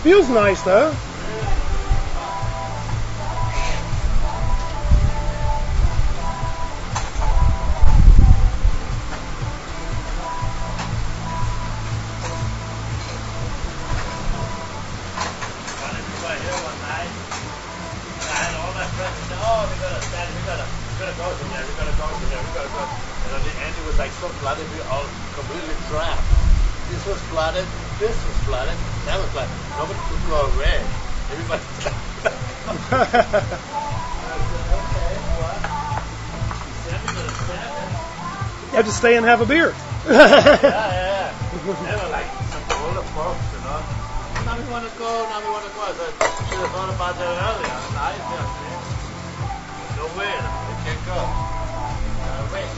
Feels nice though. This was flooded, this was flooded, that was flooded. Nobody could go away. Everybody You have to stay and have a beer. yeah. They were like some older folks, you know. Now we want to go, now we want to go. I said, should have thought about that earlier. I just, no way, we can't go. Wait.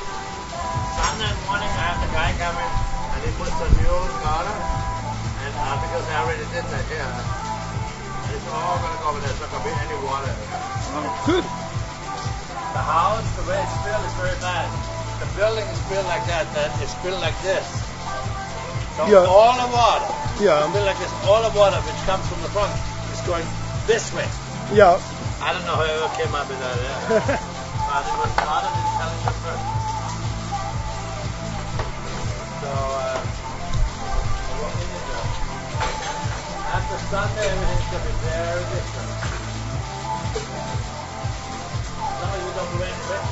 Sunday morning I have the guy come in and he puts a new garter and because I already did that here and it's all going to go over there, it's not going to be any water. Good. The house, the way it's built is very bad. The building is built like that it's built like this. So Yeah. all the water, Yeah. it's built like this, all the water which comes from the front is going this way. Yeah. I don't know whoever came up with that, but it was part of intelligent first. So, what we need to do. After Sunday, everything's going to be very different. Some of you don't do anything.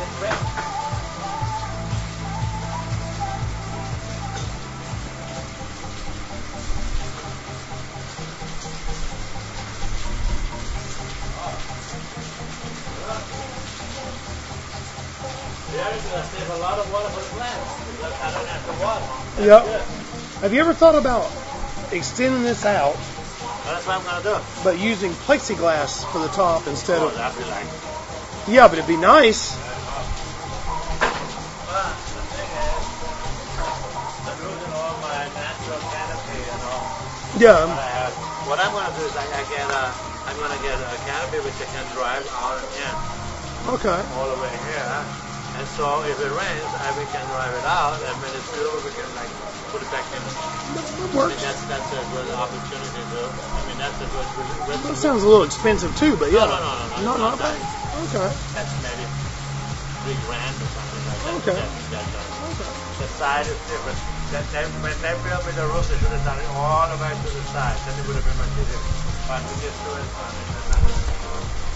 There is going to save a lot of water for the plants. Because I don't have to water. That's Yep. good. Have you ever thought about extending this out, That's what I'm going to do. but using plexiglass for the top instead Oh, of? that'd be like. Yeah, but it'd be nice. But the thing is, I'm losing all my natural canopy and all. Yeah. What I have. What I'm going to do is I'm going to get a canopy which I can drive out and in Okay. all the way here. And so if it rains, we can drive it out, and when it's filled, we can like put it back in. That I works. mean, that's a good opportunity to. I mean, that's a good. That sounds a little expensive too, but yeah. No. Not bad. Okay. That's maybe $3,000 or something like that. Okay. That done. Okay. The side is different. When they built me the roof, they should have done it all the way to the side. Then it would have been much easier. But we just do it on it.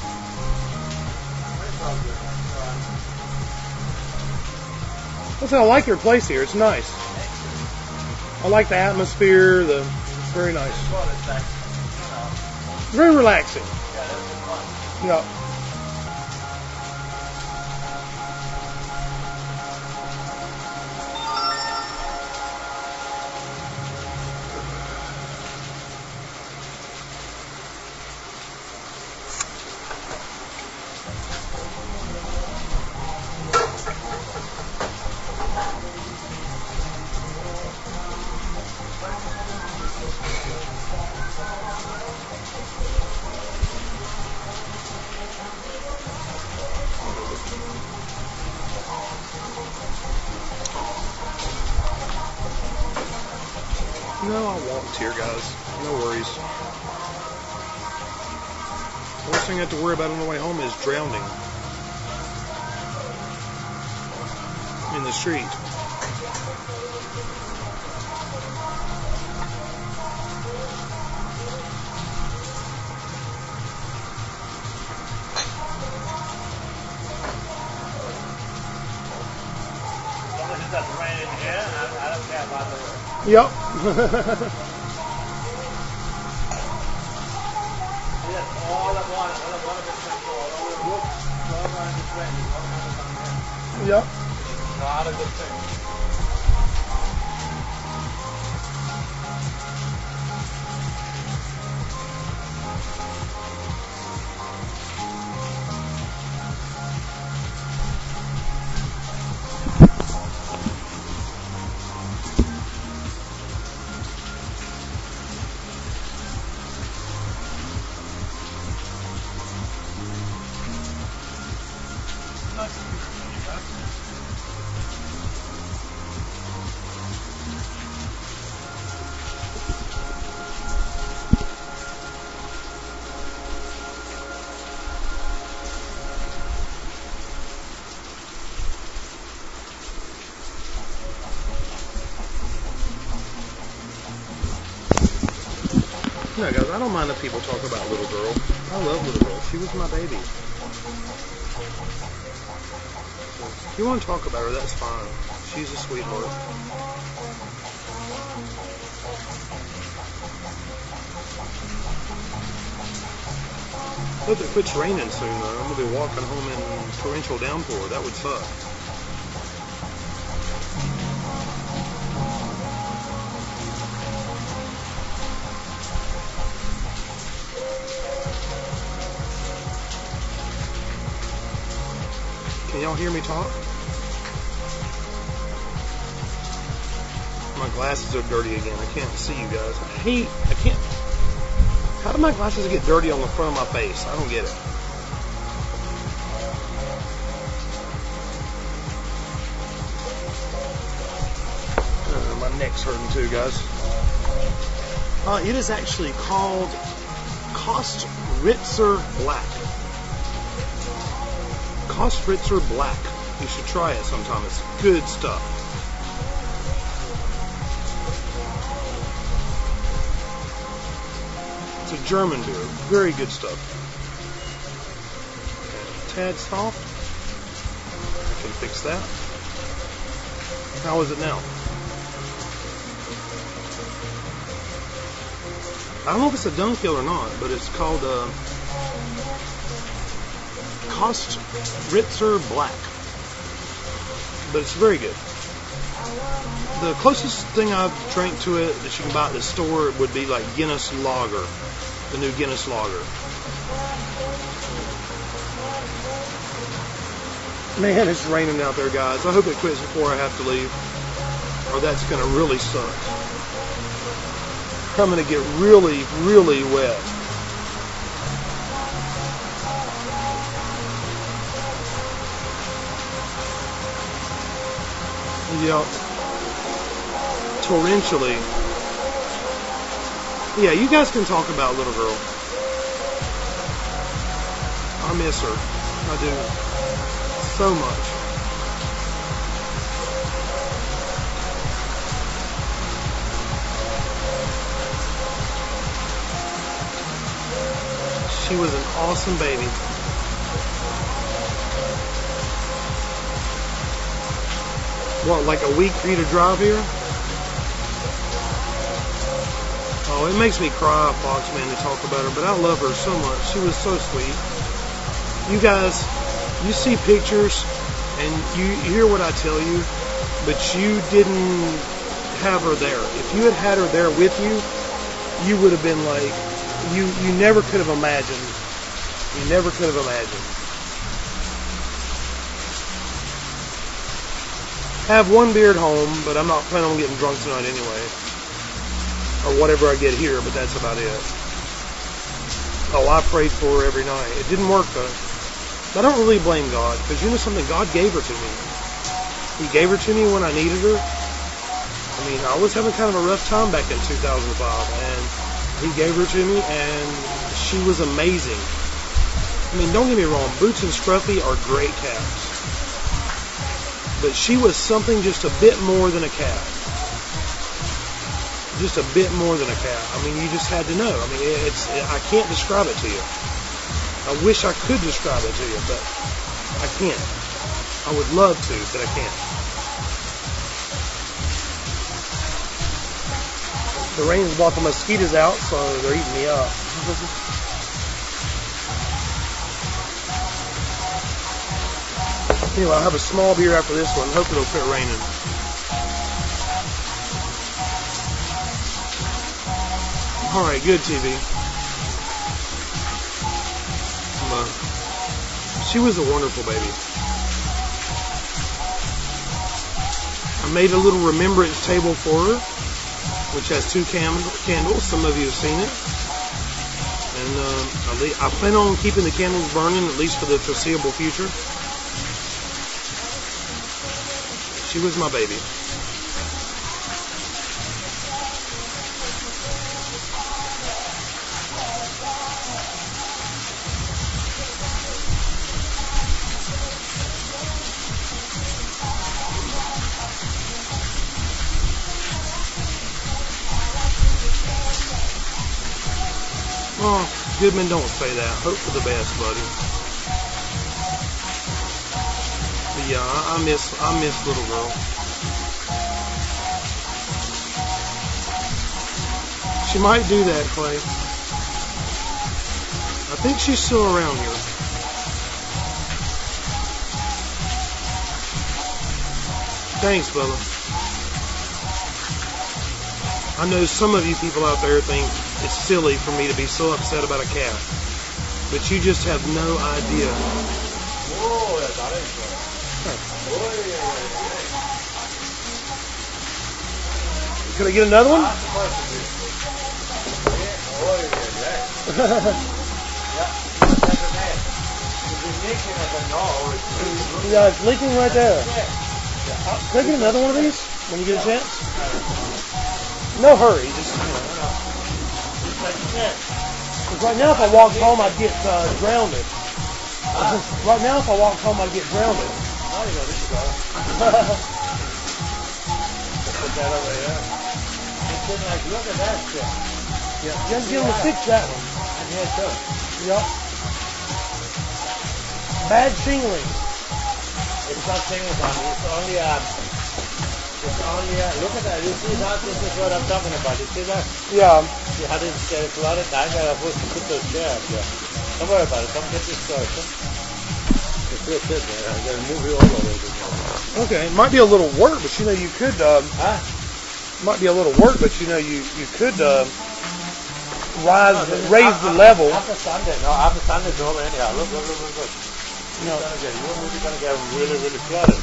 Listen, I like your place here. It's nice. I like the atmosphere. It's very nice. Well, it's like, you know, Very relaxing. yeah, it's fun. Yeah. No, I won't here, guys. No worries. Worst thing I have to worry about on the way home is drowning in the street. Yep. Yes, all the water gets controlled. All the roof, all around the drain, all around the down here. Yep. Not a good thing. No, guys, I don't mind if people talk about little girl. I love little girl. She was my baby. So, if you want to talk about her, that's fine. She's a sweetheart. Hope it quits raining soon, though. I'm going to be walking home in torrential downpour. That would suck. Can y'all hear me talk? My glasses are dirty again. I can't see you guys. I can't. How do my glasses get dirty on the front of my face? I don't get it. My neck's hurting too, guys. It is actually called Kostritzer Black. Kostritzer Black. You should try it sometime. It's good stuff. It's a German beer. Very good stuff. Okay, tad soft. I can fix that. How is it now? I don't know if it's a Dunkel or not, but it's called Kostritzer Black. But it's very good. The closest thing I've drank to it that you can buy at the store would be like Guinness Lager, the new Guinness Lager. Man, it's raining out there, guys. I hope it quits before I have to leave, or that's going to really suck. I'm going to get really, really wet. Yep. Torrentially. Yeah, you guys can talk about little girl. I miss her. I do. So much. She was an awesome baby. What, like a week for you to drive here? Oh, it makes me cry, Foxman, to talk about her, but I love her so much. She was so sweet. You guys, you see pictures and you hear what I tell you, but you didn't have her there. If you had her there with you, you would have been like, you never could have imagined. You never could have imagined. I have one beer at home, but I'm not planning on getting drunk tonight anyway. Or whatever I get here, but that's about it. Oh, I prayed for her every night. It didn't work though. But I don't really blame God, because you know something? God gave her to me. He gave her to me when I needed her. I mean, I was having kind of a rough time back in 2005, and He gave her to me, and she was amazing. I mean, don't get me wrong, Boots and Scruffy are great cats. But she was something just a bit more than a cat. Just a bit more than a cat. I mean, you just had to know. I mean, I can't describe it to you. I wish I could describe it to you, but I can't. I would love to, but I can't. The rain's brought the mosquitoes out, so they're eating me up. Anyway, I'll have a small beer after this one. Hope it'll quit raining. Alright, good TV. She was a wonderful baby. I made a little remembrance table for her, which has 2 candles. Some of you have seen it. And I plan on keeping the candles burning, at least for the foreseeable future. She was my baby. Oh, Goodman, don't say that. Hope for the best, buddy. But yeah, I miss little girl. She might do that, Clay. I think she's still around here. Thanks, Bubba. I know some of you people out there think it's silly for me to be so upset about a cat, but you just have no idea. Could I get another one? Yeah, it's leaking right there. Could I get another one of these when you get a chance? No hurry, just right now, if I walked home, I'd get drowned. Right now, if I walked home, I'd get drowned. Oh, you go, this is all. Put that over here. It's been like, look at that shit. Yeah, you have to get them to fix that one. And here too. Yep. Bad shingling. It's not shingles on it. It's only look at that. You see that? This is what I'm talking about. You see that? Yeah. You had it a lot of time. I was supposed to put those chairs here. Don't worry about it. Don't get discouraged. It's real sit there. I'm going to move you all over. Okay. It might be a little work, but you know you could. Might be a little work, but you know you could raise the level. After Sunday, Sunday's over anyhow. Look. No. You're going to get really, really flooded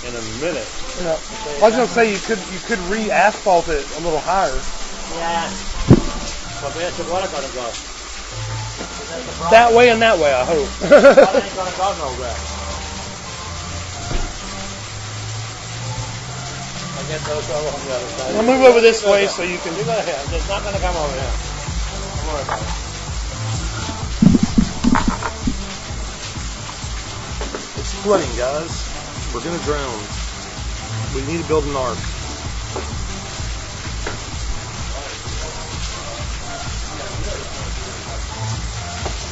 in a minute. No. I was going to say you could re-asphalt it a little higher. Yeah. But where's the water going to go? That way and that way, I hope. Water ain't going to go nowhere. I'll get those over on the other side. I'll move over this way so you can. You go ahead. It's not going to come over here. Don't worry about it. It's flooding, guys. We're going to drown. We need to build an ark.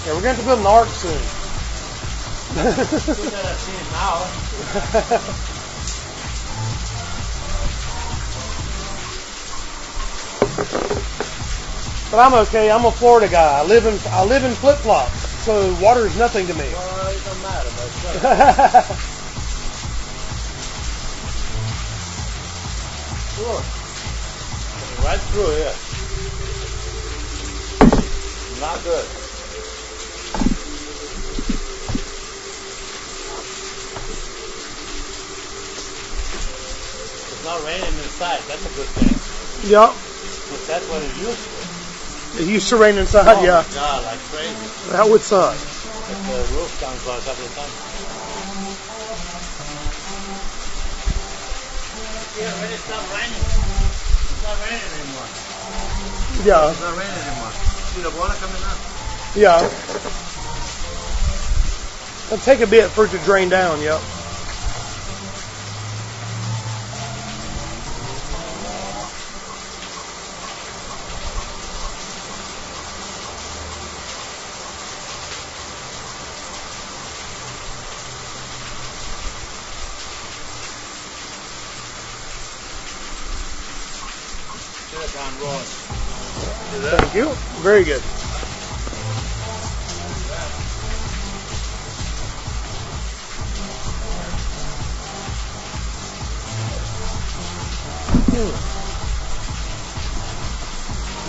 Yeah, we're going to have to build an ark soon. But I'm okay. I'm a Florida guy. I live in flip-flops, so water is nothing to me. Well, it doesn't matter, but sure. Right through here. Not good. It's not raining inside. That's a good thing. Yep. But that's what it used to. It used to rain inside, yeah. Oh, God, like crazy. That would suck. But the roof down for a couple of times. Yeah, when it stopped raining. It's not raining anymore. Yeah. It's not raining anymore. See the water coming up? Yeah. It'll take a bit for it to drain down, yep. American roast. See that? Thank you. Very good.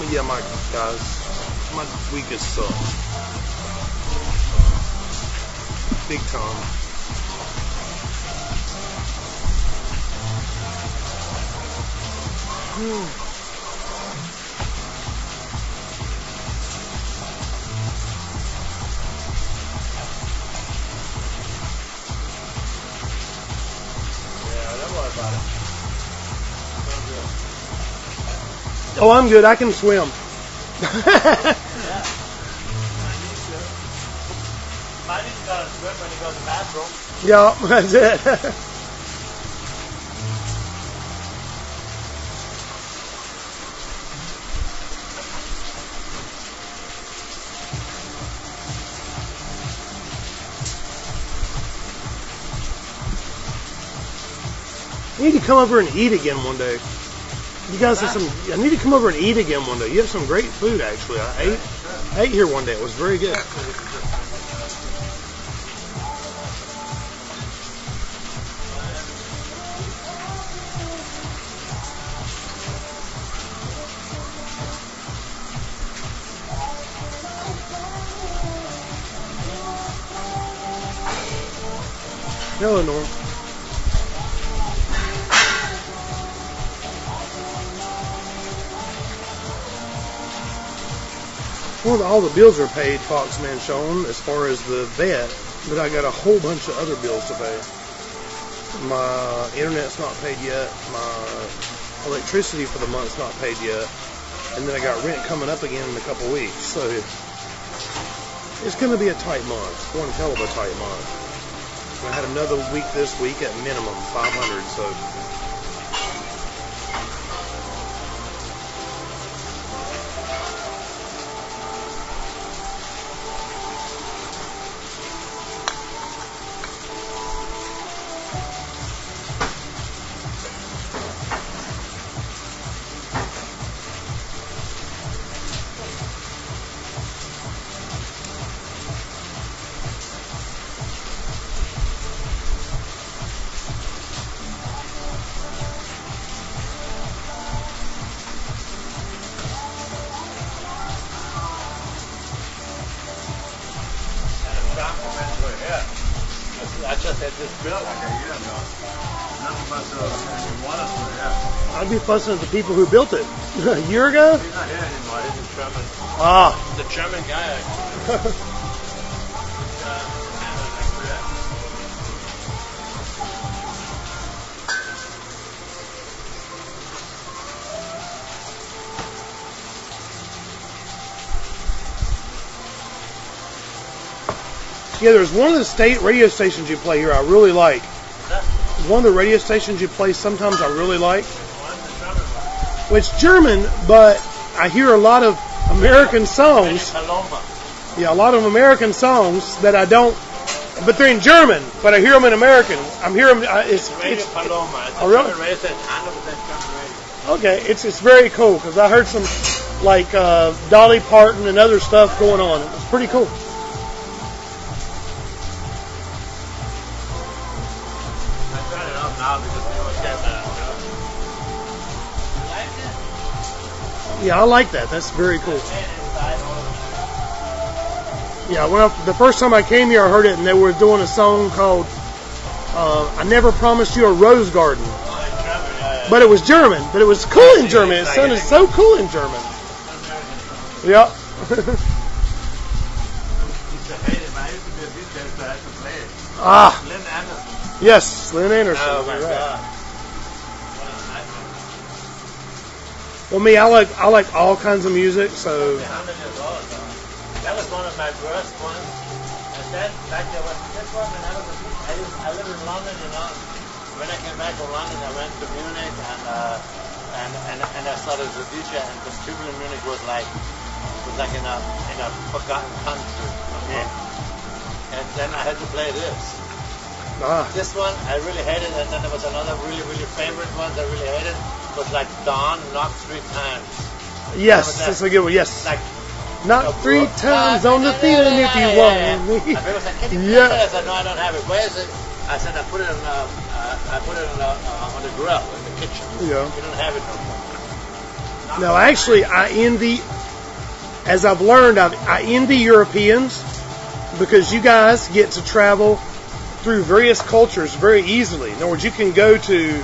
Yeah, my guys, my weakest sucks. Big time. Yeah, don't worry about it. Sounds good. Oh, I'm good. I can swim. Yeah. Mine's got to swim when he goes to the bathroom. Yeah, that's it. I need to come over and eat again one day. You guys have some. I need to come over and eat again one day. You have some great food, actually. I ate here one day. It was very good. Hello, Norm. Well, all the bills are paid, Foxman Sean, as far as the vet, but I got a whole bunch of other bills to pay. My internet's not paid yet. My electricity for the month's not paid yet. And then I got rent coming up again in a couple weeks. So it's going to be a tight month. One hell of a tight month. I had another week this week at minimum, 500, so... I just had this built like a year ago. None of us want us to have. I'd be fussing at the people who built it. A year ago? He's not here anymore. He's in German. Ah. The German guy, actually. Yeah, there's one of the state radio stations you play here I really like. One of the radio stations you play sometimes I really like. Well, it's German, but I hear a lot of American songs. Yeah, a lot of American songs that I don't, but they're in German, but I hear them in American. I'm hearing it's Paloma. It's oh, really? German radio station, 100% German radio. Okay, it's very cool because I heard some like Dolly Parton and other stuff going on. It was pretty cool. Yeah, I like that. That's very cool. Yeah, the first time I came here, I heard it, and they were doing a song called "I Never Promised You a Rose Garden," but it was German. But it was cool in German. It sounded so cool in German. Yeah. Ah. Lynn Anderson. Yes, Lynn Anderson. Oh my Right. God. Well, me, I like all kinds of music, so. That was one of my worst ones. And then back there was this one when I lived in London, you know. When I came back from London, I went to Munich and I started as a DJ, and the people in Munich was like in a forgotten country. Okay. And then I had to play this. Ah. This one I really hated, and then there was another really favorite one that I really hated. was like Don knocked 3 times. Yes, that's a good one. Yes. Like, Not 3 times on the feeling if you want me. And people said, "Can you Yeah. play that?" I said, "No, I don't have it. Where is it?" I said, "I put it on the grill in the kitchen. Yeah. We don't have it no more." No, actually, I envy, as I've learned, I envy Europeans because you guys get to travel through various cultures very easily. In other words, you can go to,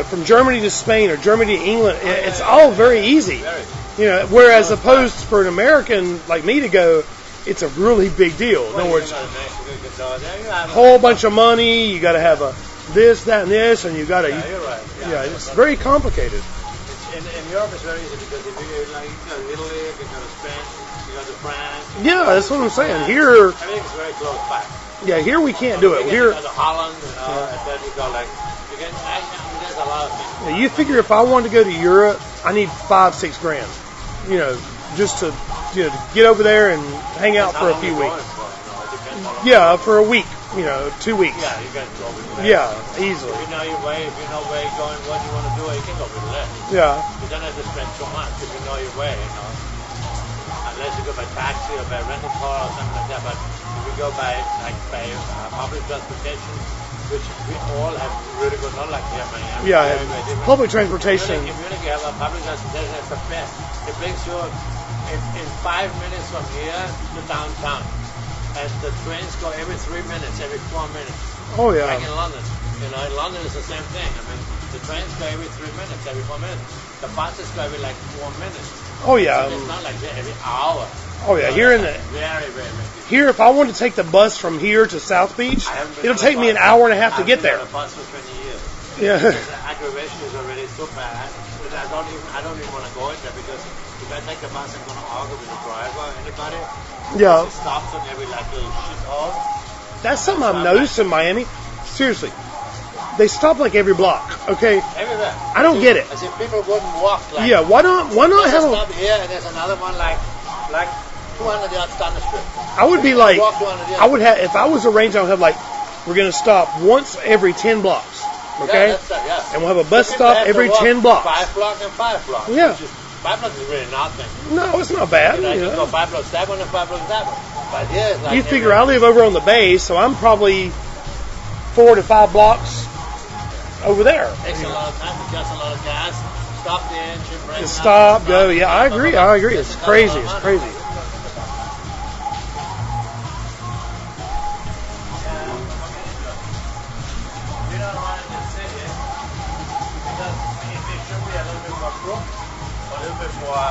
from Germany to Spain or Germany to England. It's all very easy. Whereas opposed for an American like me to go, it's a really big deal. In other words, a whole bunch of money. You got to have this, that, and this, and you got to. Yeah, you're right. Yeah, it's very complicated. In Europe, it's very easy because if you go to Italy, if you go to Spain, you go to France. Yeah, that's what I'm saying. Here, Everything's very close by. yeah, here we can't do it. You Here, go to Holland, and then you go there's a lot of things. you figure if I wanted to go to Europe, I need $5-6 grand. Just to get over there and hang out for a few weeks. Yeah, for a week. 2 weeks. Yeah, you can go with that. Yeah, easily. If you know your way, if you know where you're going, what you want to do, you can go with that. Yeah. You don't have to spend so much if you know your way, Unless you go by taxi or by rental car or something like that. But if you go by public transportation, which we all have really good, not like here in Miami. Yeah, very, very different. public transportation. If you have a public transportation, it's the best. It brings you in 5 minutes from here to downtown. And the trains go every 3 minutes, every 4 minutes. Oh yeah. Like in London. In London it's the same thing. I mean, the trains go every 3 minutes, every 4 minutes. The buses go every 4 minutes. Oh yeah. So it's not like that every hour. Oh yeah. Here in the Very, very, very. here, if I wanted to take the bus from here to South Beach, it'll take me an hour and a half to get there. I've been on a bus for 20 years. Yeah. The aggravation is already so bad that I don't even want to go in there because if I take the bus, I'm going to argue with the driver or anybody. Yeah. It stops on every little shithole. That's something I've noticed in Miami. Seriously, they stop like every block. Okay. Everywhere. I don't get it. As if people wouldn't walk like. Yeah. Why not There's have a a? stop here and there's another one like 200 yards down the street. I would be like, Walk 200 yards. I would have if I was arranged. I would have like, we're gonna stop once every 10 blocks. Okay. Yeah, that's that, yeah. And we'll have a bus So people stop have to every walk 10 blocks. 5 blocks and 5 blocks. Yeah. Which is, 5 blocks is really nothing. No, it's not bad. You can go 5 blocks that one and 5 blocks that one. But here it's like You figure I live over on the bay, so I'm probably 4 to 5 blocks over there. Takes a lot of time, it costs a lot of gas. Stop the engine, brake. Just stop, go. Yeah, I agree. It's crazy. It's crazy. You don't run in the city because it should be a little bit more crook, a little bit more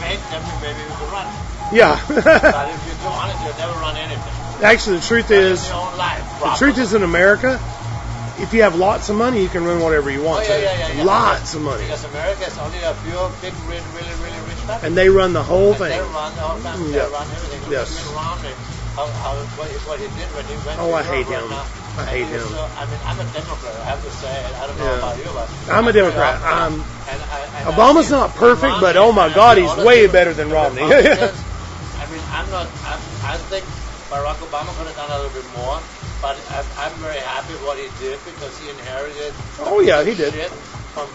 made, then maybe we could run. Yeah. But if you're too honest, you'll never run anything. Actually, the truth In is, your own life. the truth is in America, if you have lots of money, you can run whatever you want yeah. Lots of money. Because America is only a few big, really, really, really rich families. And they run the whole And thing. they run the whole family. Yeah. They run everything. Look Yes. at Mitt Romney, what he did when he went Oh, to I hate Europe him. right now. I And hate he was him. I mean, I'm a Democrat, I have to say. I don't know Yeah. about you, but I'm a Democrat. And Obama's not perfect, but oh my God, he's way better than Romney. I mean, I think Barack Obama could have done a little bit more, but I'm very happy with what he did because he inherited Oh, yeah, he did. shit from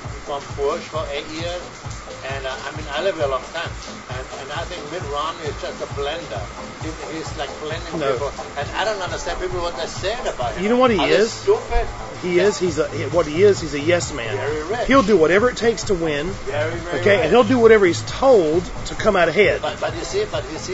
Bush for 8 years. And I mean, I live here a long time, and I think Mitt Romney is just a blender. He's like blending No. people, and I don't understand people what they're saying about him. You know what he Are they is? Stupid. He is. He's a yes man. Very rich. He'll do whatever it takes to win. Very, very Okay, rich. and he'll do whatever he's told to come out ahead. But you see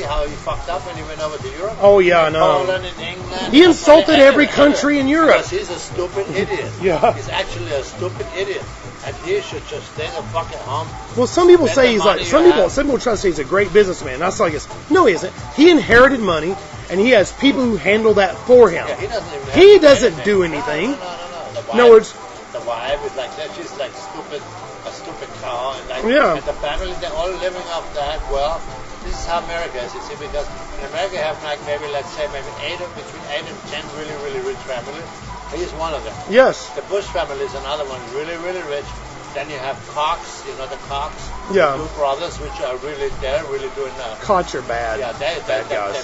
how he fucked up when he went over to Europe. Oh yeah, I know. Poland and England. He insulted every country in Europe. Because he's a stupid idiot. Yeah. He's actually a stupid idiot, and he should just stay the fuck at home. Well, some people Spend say the he's like money some you people. have. Some people try to say he's a great businessman. And that's like this. No, he isn't. He inherited money, and he has people who handle that for him. Yeah, he doesn't even. He have to do doesn't anything. do anything. No. In other words, The wife is like that. She's like a stupid cow, and like Yeah. and the family, they're all living off that. Well, this is how America is, you see, because in America you have like maybe let's say between 8 and 10 really, really rich families. He's one of them. yes, The Bush family is another one, really, really rich. Then you have Cox, the Cox, Yeah. the two brothers, which are really, they're really doing caught your bad. yeah, they bad guys.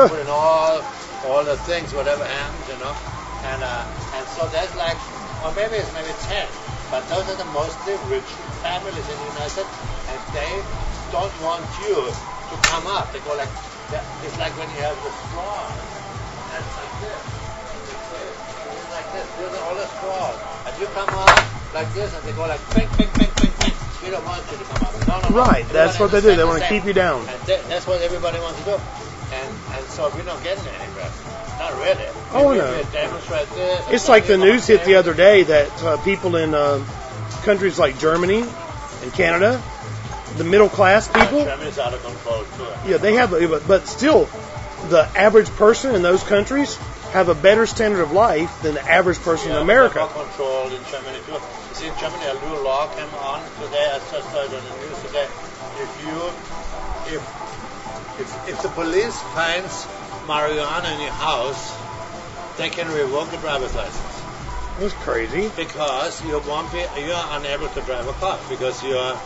put in all the things, whatever happens, and so there's like, or maybe it's 10. But those are the mostly rich families in the United States, and they don't want you to come up. They go like, it's like when you have the straw. That's like this. It's like this. These are all the straws. And you come up like this, and they go like, bang, bang, bang, bang, bang. We don't want you to come up. No. Right, that's what they do. They want to keep you down. And that's what everybody wants to do. And so we're not getting anywhere. Not really. Oh, we no. demonstrate this. It's like the news hit the other day that people in countries like Germany and Canada, the middle class people, Germany's out of control too. yeah, they have, but still, the average person in those countries have a better standard of life than the average person in America. More control in Germany too. You see, in Germany, a new law came on today. I just saw it on the news today. If the police finds marijuana in your house, they can revoke your driver's license. That's crazy. Because you are unable to drive a car because you're.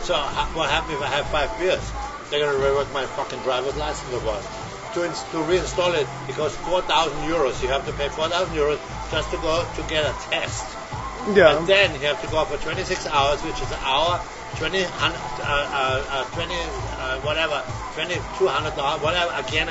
So what happens if I have 5 beers? They're gonna revoke my fucking driver's license or what? To reinstall it, it costs 4,000 euros. You have to pay 4,000 euros just to go to get a test. Yeah. And then you have to go for 26 hours, which is an hour, 200 $200, whatever, again.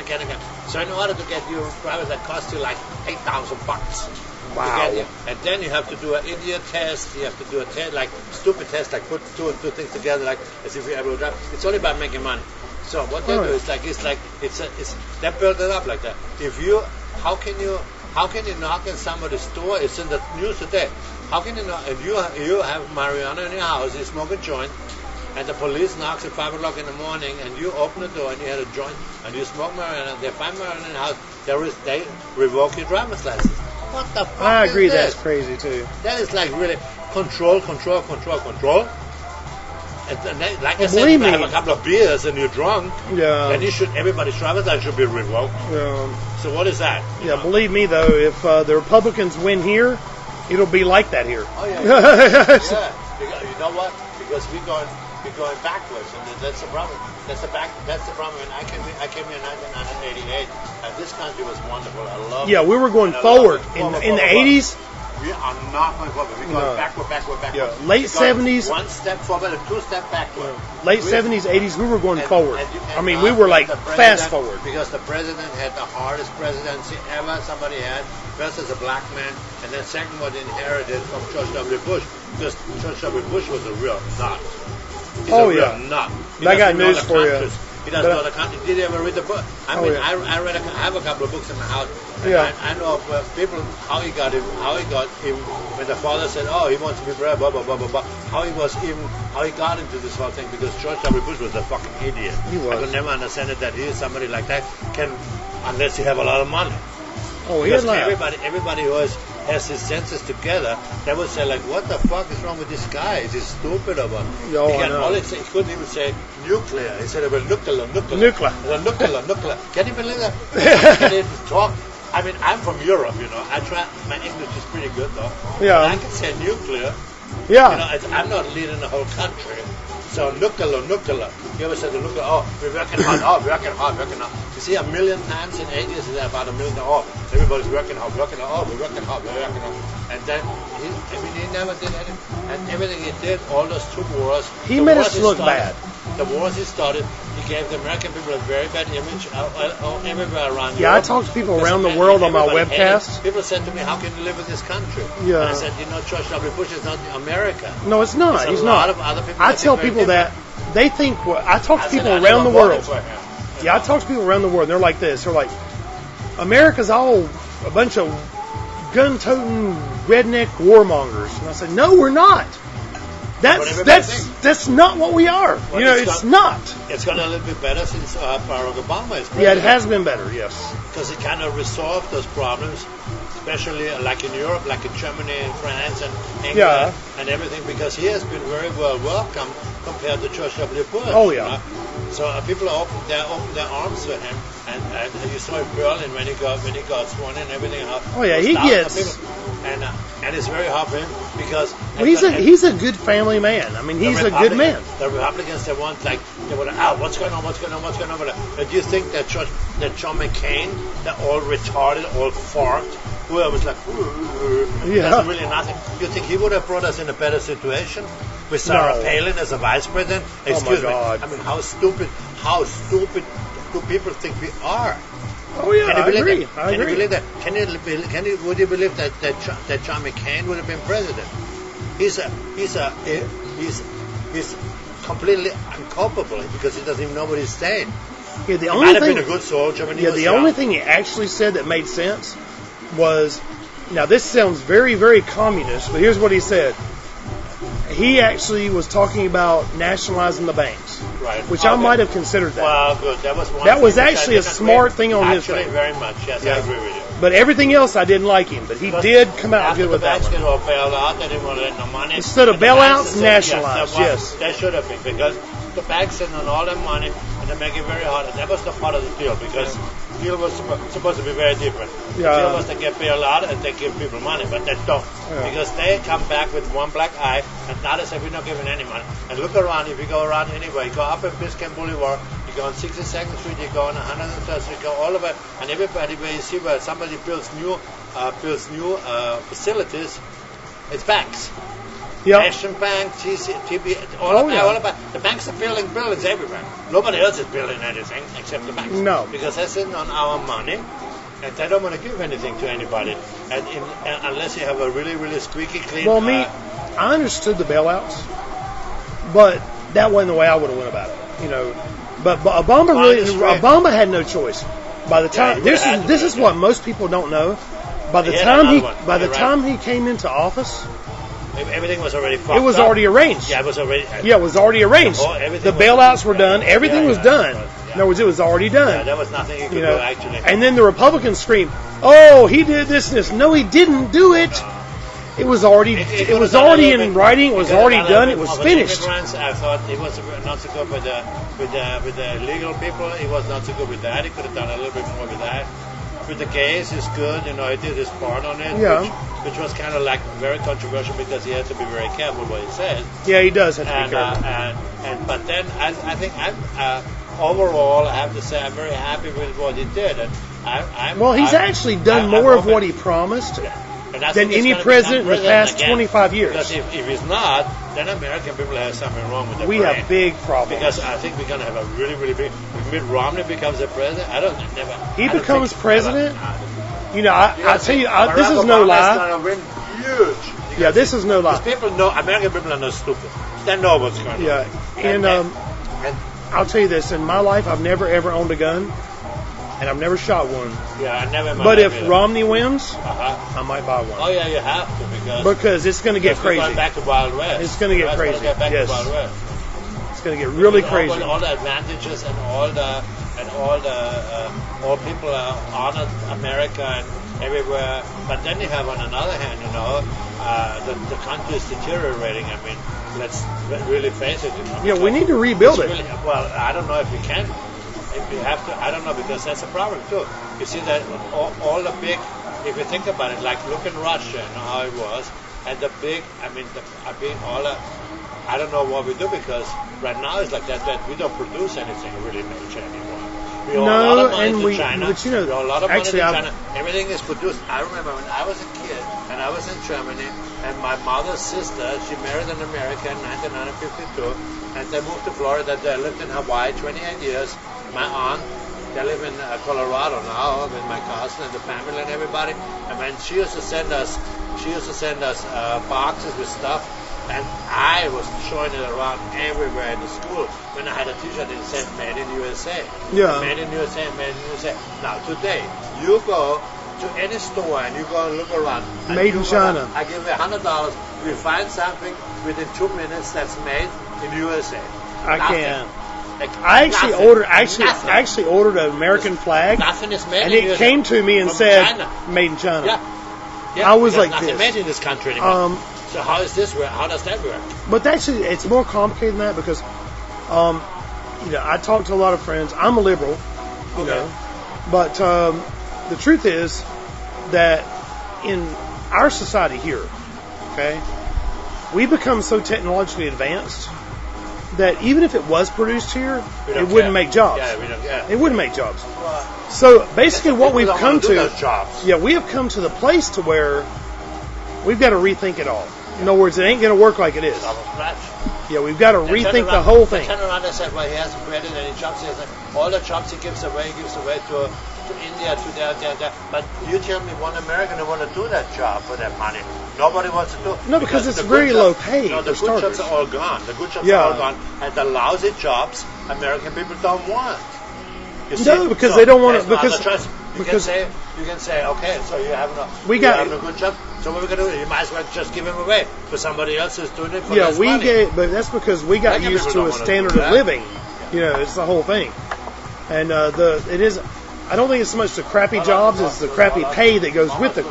So in order to get your driver's, that costs you like $8,000. Wow. And then you have to do an idiot test. You have to do a test, like stupid test, like put two and two things together, like as if you ever drive. It's only about making money. So what they do is they build it up like that. How can you knock on somebody's door? It's in the news today. How can you knock? If you have marijuana in your house, you smoke a joint, and the police knocks at 5 o'clock in the morning, and you open the door and you had a joint and you smoke marijuana, they find marijuana in the house, they revoke your driver's license. What the fuck? I agree. is That's this? crazy too. That is like really control. And then, like I said, believe if you me. have a couple of beers and you're drunk, Yeah. then everybody's driver's license should be revoked. So what is that? You Yeah. know? Believe me though, if the Republicans win here, it'll be like that here. Oh yeah. Because, you know what? Because we're going backwards, and that's the problem. That's the problem. And I came here in 1988, and this country was wonderful. I love. Yeah, it. we were going And I forward love it. in the 80s. We are not going forward. We're going No. backward. Yeah, late We're going 70s. One step forward and 2 steps backward. Late 70s, 80s, we were going forward. And I mean, we were like the fast president- forward. Because the president had the hardest presidency ever somebody had. First as a black man, and then second was inherited from George W. Bush. Because George W. Bush was a real nut. He's Oh, a real yeah. nut. He I got doesn't know news the for you. countries. He doesn't know the country. Did you ever read the book? I Oh, mean, yeah. I have a couple of books in my house. And Yeah. I know people how he got him when the father said, "Oh, he wants to be blah blah blah blah blah." How he got into this whole thing because George W. Bush was a fucking idiot. He was. I could never understand it that he is somebody like that unless you have a lot of money. Oh, he had Because like, everybody who has his senses together, they would say like, "What the fuck is wrong with this guy? Is he stupid or what?" Oh, he, I know. he couldn't even say nuclear. He said about nuclear. Nuclear. Nuclear. Can you believe that? Can he talk? I mean, I'm from Europe, you know. I try. My English is pretty good though. Yeah. I can say nuclear. yeah. You know, I'm not leading the whole country. So nuclear. You ever said the nuclear? Oh, we're working hard. Oh, working hard. You see, 1 million times in 8 years is about 1 million. Oh, everybody's working hard. Oh, we're working hard. And then he never did anything. And everything he did, all those 2 wars. He the made wars us he look started- bad. The wars he started, he gave the American people a very bad image everywhere around Yeah, I Europe. talk to people Because around the world on my everybody hated webcast. it. People said to me, "How can you live in this country?" Yeah. And I said, George W. Bush is not America. No, it's not. There's He's a lot not. of other people I that tell think people very that they think. I talk to I said, people "I around the never voted world. for him." Yeah, I talk to people around the world. And they're like this. They're like, America's all a bunch of gun-toting redneck warmongers. And I said, no, we're not. What everybody That's not what we are. Well, you know, it's it's not- not. It's gotten a little bit better since Barack Obama is president. Yeah, it has been better. Yes. Because it kind of resolved those problems, especially like in Europe, like in Germany and France and England Yeah. and everything, because he has been very well welcomed compared to George W. Bush. Oh, yeah. you know? So people open their arms to him, And you saw it Berlin when he got sworn in and everything. Oh yeah, he gets. And it's very hard for him because Well, he's a good family man. I mean, he's a good man. The Republicans, they want what's going on? But do you think that John McCain, they're all retarded, all forked? Whoever was like, that's really nothing. You think he would have brought us in a better situation with Sarah Palin as a vice president? Excuse me. I mean, how stupid do people think we are? Oh yeah, I agree. Can you believe that? Would you believe that John McCain would have been president? He's completely unculpable because he doesn't even know what he's saying. Yeah, the he only might have thing, been a good soldier when he yeah, was the young. only thing he actually said that made sense was, now this sounds very, very communist, but here's what he said. He actually was talking about nationalizing the banks, right? Which I might have considered that. Well, good. That was one. That was actually a smart thing on his part. part. Very much. Yes, I agree with you. But everything else, I didn't like him. But he did come out good with that one. After the banks get all bailed out, they didn't want to let no money. Instead of bailouts, nationalized. Yes, that should have been because the banks sitting on all their money and they make it very hard. And that was the part of the deal because the deal was supposed to be very different. The deal was to get bailed out and they give people money, but they don't because they come back with one black eye and not as if we're not giving any money. And look around. If you go around anywhere, you go up at Biscayne Boulevard. You go on 62nd Street, you go on 103rd Street, you go all over, and everybody where you see where somebody builds new facilities, it's banks. Yep. National Bank, TB, all about. The banks are building buildings everywhere. Nobody else is building anything except the banks. No. Because they're sitting on our money, and they don't want to give anything to anybody, unless you have a really, really squeaky clean. Well, I understood the bailouts, but that wasn't the way I would have went about it. You know. But Obama had no choice. By the time this is what most people don't know. By the time he came into office, everything was already fucked it was up. already arranged. Yeah, it was already. Yeah, it was already arranged. The bailouts were done. Everything was done. In other words, it was already done. Yeah, there was nothing you could do actually. And then the Republicans screamed, "Oh, he did this and this." No, he didn't do it. No. It was already in writing. It was already done. It was finished. I thought he was not so good with the legal people. He was not so good with that. He could have done a little bit more with that. With the gays, it's good. You know, he did his part on it. Yeah. Which was kind of like very controversial because he had to be very careful what he said. Yeah, he does have to be careful. But then I think overall, I have to say I'm very happy with what he did. And he's actually done more of what he promised. Yeah. Than any president in the past 25 years. Because if he's not, then American people have something wrong with their brain. We have big problems. Because I think we're going to have a really, really big... If Mitt Romney becomes a president, He becomes president? You know, I tell you, this is no lie. Going to win huge. Yeah, this is no lie. Because people know, American people are not stupid. They know what's going on. Yeah, and I'll tell you this, in my life, I've never ever owned a gun. And I've never shot one. Yeah, I never. But if Romney wins, I might buy one. Oh yeah, you have to because it's going to get crazy. Going back to Wild West. It's going to get crazy. Yes. To Wild West. It's going to get really crazy. All the advantages and all people are honored America and everywhere. But then you have on another hand, you know, the country is deteriorating. I mean, let's really face it. Yeah, we need to rebuild it. Really, well, I don't know if we can. If you have to, I don't know, because that's a problem too. You see that all the big, if you think about it, like look in Russia and how it was, and the big, I don't know what we do because right now it's like that we don't produce anything really major anymore. We owe a lot of money to China. But you know, we owe a lot of money to China. Everything is produced. I remember when I was a kid and I was in Germany and my mother's sister, she married an American in 1952 and they moved to Florida. They lived in Hawaii 28 years. My aunt, they live in Colorado now with my cousin and the family and everybody. And when she used to send us boxes with stuff, and I was showing it around everywhere in the school. When I had a T-shirt that said "Made in USA." Yeah. Made in USA, Made in USA. Now today, you go to any store and you go and look around. Made in China. I give you $100. We find something within 2 minutes that's made in USA. I can't. I actually ordered an American flag. Nothing is made and in it USA. came to me and said China. "Made in China." Yeah, I was like nothing this. made in this country anymore. So how is this work? How does that work? But actually, it's more complicated than that because, you know, I talk to a lot of friends. I'm a liberal, you know, But the truth is that in our society here, okay, we become so technologically advanced that even if it was produced here, it wouldn't make jobs. Yeah, we don't care. It wouldn't make jobs. So basically, what we've come to, those jobs. yeah, we have come to the place to where we've got to rethink it all. In other words, it ain't going to work like it is. Start from scratch. Yeah, we've got to rethink the whole thing. They turn around and say, well, he hasn't created any jobs. He hasn't, all the jobs he gives away to India, to there. But you tell me one American who want to do that job for that money. Nobody wants to do it. No, because it's the very good low jobs- paid No, the for good starters. jobs are all gone. The good jobs Yeah. are all gone. And the lousy jobs, American people don't want. You No, because they don't want there's it- no because- other choice. You because- can say, okay, so you have We got- a good job. So what are we going to do? You might as well just give him away for somebody else who's doing it for Yeah, less we money. get, but that's because we got American used people to don't a wanna standard do of that. living. You know, it's the whole thing. And it is. I don't think it's so much the crappy jobs as the crappy pay that goes with the.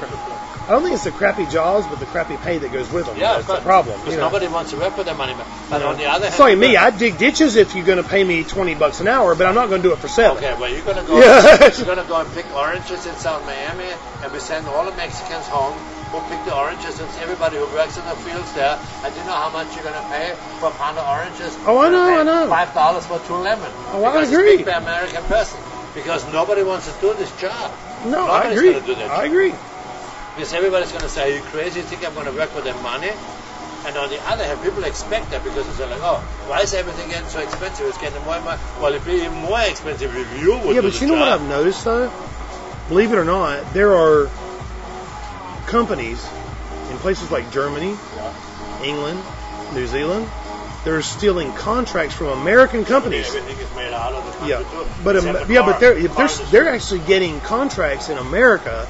I don't think it's the crappy jobs, but the crappy pay that goes with them. Yeah, That's the problem. Because you know. nobody wants to work for their money. But on the other hand, It's like me. I'd dig ditches if you're going to pay me $20 an hour, but I'm not going to do it for $7. Okay, well, you're gonna go. Yeah. You're gonna go and pick oranges in South Miami, and we send all the Mexicans home who pick the oranges, and everybody who works in the fields there. And you know how much you're gonna pay for a pound of oranges? Oh, I know, I know. $5 for 2 lemons. Oh, I Because agree. It's picked by American person because nobody wants to do this job. No, I Nobody's agree. gonna do that I job. agree. Because everybody's going to say, are you crazy? You think I'm going to work for their money? And on the other hand, people expect that because they're like, oh, why is everything getting so expensive? It's getting more and more. Well, it'd be even more expensive if you would Yeah, do but the you know what job. I've noticed though? Believe it or not, there are companies in places like Germany, England, New Zealand. They're stealing contracts from American companies. Everything is made out of the country Yeah, too. but Except the yeah, car. but they're Car if they're industry. they're actually getting contracts in America.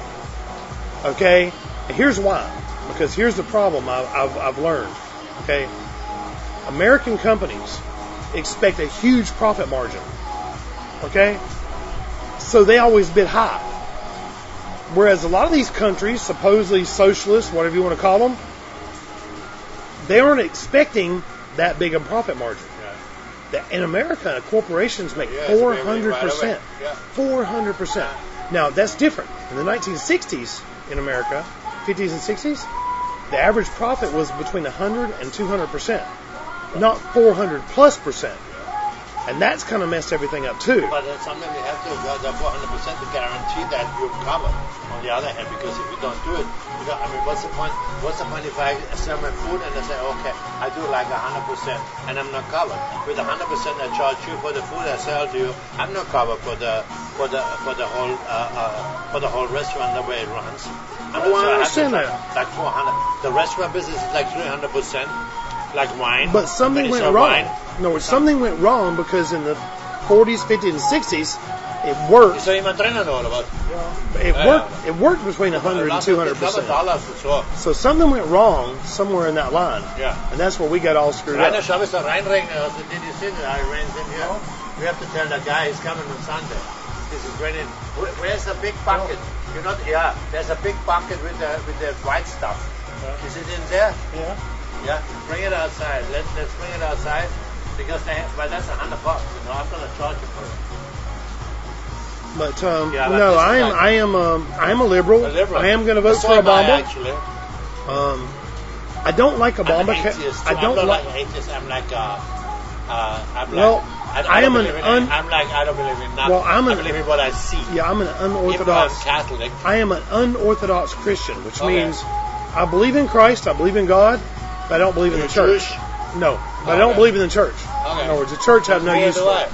Okay, and here's why. Because here's the problem I've learned. Okay, American companies expect a huge profit margin. Okay, so they always bid high. Whereas a lot of these countries, supposedly socialist, whatever you want to call them, they aren't expecting that big a profit margin. In America, corporations make Yeah, it's 400%. yeah. 400%. Now, that's different. In the 1960s in America, 50s and 60s, the average profit was between 100 and 200%, not 400 plus percent. And that's kind of messed everything up too. But sometimes you have to go the 400% to guarantee that you're covered. On the other hand, because if you don't do it, I mean, what's the point? What's the point if I sell my food and I say, okay, I do like 100% and I'm not covered. With 100% I charge you for the food I sell to you. I'm not covered for the whole restaurant the way it runs. Oh, I understand have to that. Like 400. The restaurant business is like 300%. Like wine. But something When you went sell wrong. wine, No, something went wrong because in the 40s, 50s, and 60s, it worked. Eso iba entrenando all about. It worked between 100 and 200%. $200 so. So something went wrong somewhere in that line. Yeah. And that's where we got all screwed Rainer up. Chavez, the Rheinregner, did you see that? I rains in here. We have to tell the guy he's coming on Sunday. This is raining. Where's the big bucket? You know, yeah, there's a big bucket with the white stuff. Is it in there? Yeah. Yeah, bring it outside. Let's bring it outside because well, that's $100. You know, I'm gonna charge you for it. But Yeah, but no, this is I am a liberal. A liberal. I am going to vote So for am I, Obama. actually. I don't like I'm Obama. an atheist. I don't I'm not like. like atheist. I'm like I'm Well, like I am don't an believe in un- it. I'm like I don't believe in nothing. Well, I'm I an- believe in what I see. Yeah, I'm an Even though I'm unorthodox. Catholic. I am an unorthodox Christian, which Okay. means I believe in Christ. I believe in God, but I don't believe in the You're church. Jewish? No, but I don't Okay. believe in the church. Okay. In other words, the church has no Neither use do for I. it.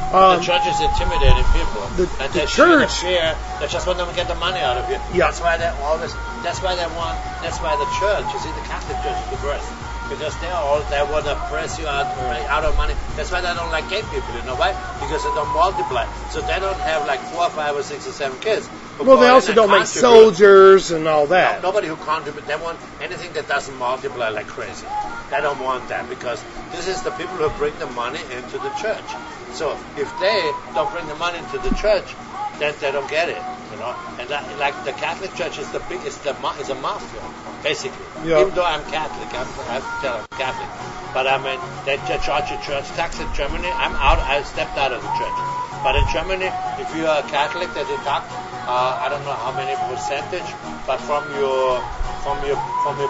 The church is intimidating people. the And they're church- fear. They just want them to get the money out of you. Yeah. That's why they always. That's why they want. That's why the church. You see, the Catholic Church is the worst because they want to press you out of money. That's why they don't like gay people. You know why? Because they don't multiply. So they don't have like 4, 5, or 6, or 7 kids. who Well, go they in also and don't make contribute. soldiers and all that. Nobody who contributes. They want anything that doesn't multiply like crazy. They don't want that because this is the people who bring the money into the church. So if they don't bring the money into the church, then they don't get it. You know, and that, like the Catholic Church is the biggest. Is a mafia basically. Yeah. Even though I'm Catholic, I have to tell I'm Catholic. But I mean, they charge a church tax in Germany. I'm out. I stepped out of the church But in Germany, if you are a Catholic, they deduct I don't know how many percentage, but from your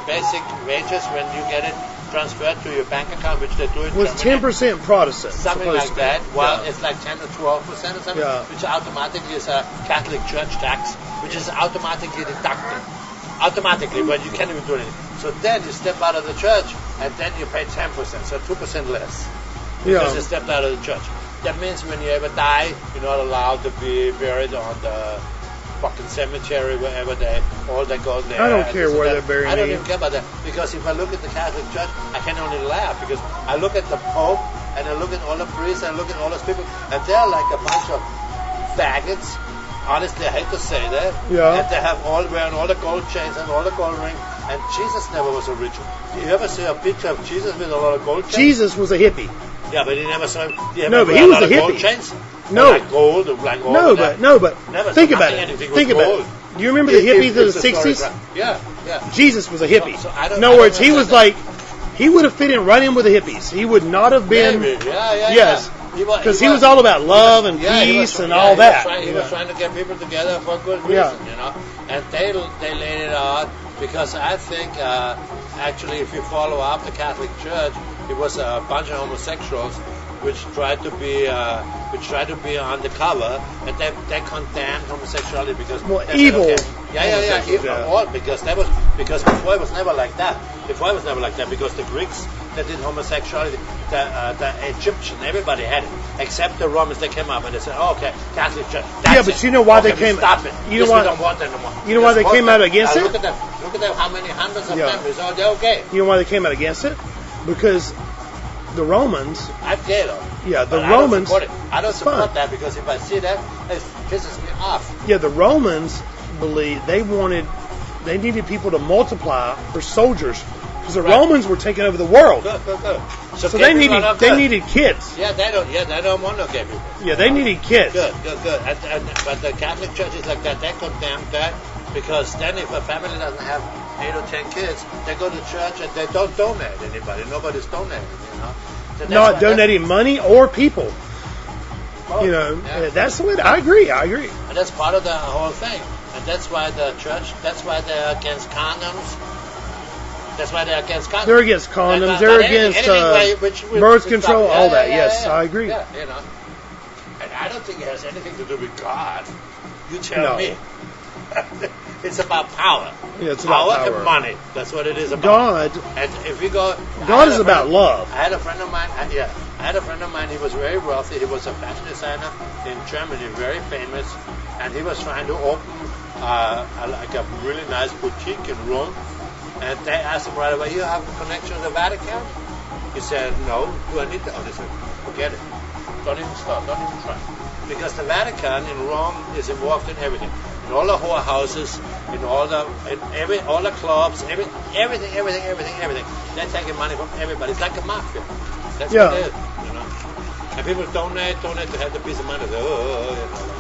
basic wages when you get it transferred to your bank account, which they do in Was Germany. 10% Protestant. Something supposed like to be. that. Well, Yeah. it's like 10 to 12% or something, Yeah. which automatically is a Catholic church tax, which is automatically deducted. Automatically, but you can't even do anything. So then you step out of the church, and then you pay 10%, so 2% less. Because you stepped out of the church. That means when you ever die, you're not allowed to be buried on the fucking cemetery, wherever all they go there. I don't care where that. they're buried. I don't even care about that, because if I look at the Catholic Church, I can only laugh, because I look at the Pope, and I look at all the priests, and I look at all those people, and they're like a bunch of faggots. Honestly, I hate to say that. Yeah. And they have all wearing all the gold chains and all the gold rings, and Jesus never was a rich one. You ever see a picture of Jesus with a lot of gold chains? Jesus was a hippie. Yeah, but he never saw him. No, but he was a Gold hippie. chains? No. Like gold, like gold. No, but Never think saw about nothing, it. anything Think was about gold. it. Do you remember the hippies of the It's a story, 60s? right? Yeah, yeah. Jesus was a hippie. So I don't- in I other don't words, he was understand like, he would have fit in right in with the hippies. He would not have been. Maybe. Yeah. Yes. Because he was all about love and he was peace and yeah, all he was that. trying- He was Yeah. trying to get people together for a good Yeah. reason, you know. And they laid it out because I think actually, if you follow up the Catholic Church, it was a bunch of homosexuals which tried to be undercover, and they condemned homosexuality because Well, they said, evil okay, yeah, homosexuals, evil, yeah. all because before it was never like that. Before it was never like that because the Greeks they did homosexuality, the Egyptian, everybody had it except the Romans. They came up and they said, "Oh, okay, Catholic Church." Yeah, but you know why they we came- Stop it. you know Yes, why- we don't want them anymore. you know why they Just came vote out them. against Now, it? Look at them. Look at them. How many hundreds of Yeah. families? Oh, they're okay. You know why they came out against it? Because the Romans, I get it. yeah, the But Romans, I don't support fine. that because if I see that, it pisses me off. yeah, the Romans believed they needed people to multiply for soldiers because the Right. Romans were taking over the world. Good. So gay they people are not needed good. kids. Yeah, they don't want no gay people. Yeah, they needed kids. Good. But the Catholic Church is like that. They condemn that because then if a family doesn't have 8 or 10 kids, they go to church and they don't donate anybody. Nobody's donating, you know. So that's Not why- donating money or people. Oh, You know, yeah. that's the way. I agree. And that's part of the whole thing. And that's why the church, that's why they're against condoms. That's why they're against condoms. They're against condoms. But They're anything against which birth stop- control. yeah, All yeah, that. yeah, Yes, yeah. I agree. Yeah, you know. And I don't think it has anything to do with God. You tell No. me. It's about power. Yeah, it's about power. And money. That's what it is about. God, And if you go, God is about love. I had a friend of mine. He was very wealthy. He was a fashion designer in Germany, very famous, and he was trying to open like a really nice boutique in Rome. And they asked him right away, "You have a connection to the Vatican?" He said, "No. Do I need that?" Oh, they said, "Forget it. Don't even start. Don't even try." Because the Vatican in Rome is involved in everything. In all the whorehouses, all the clubs, everything. They're taking money from everybody. It's like a mafia. That's Yeah. what it is, you know. And people donate to have the piece of money. They, you know,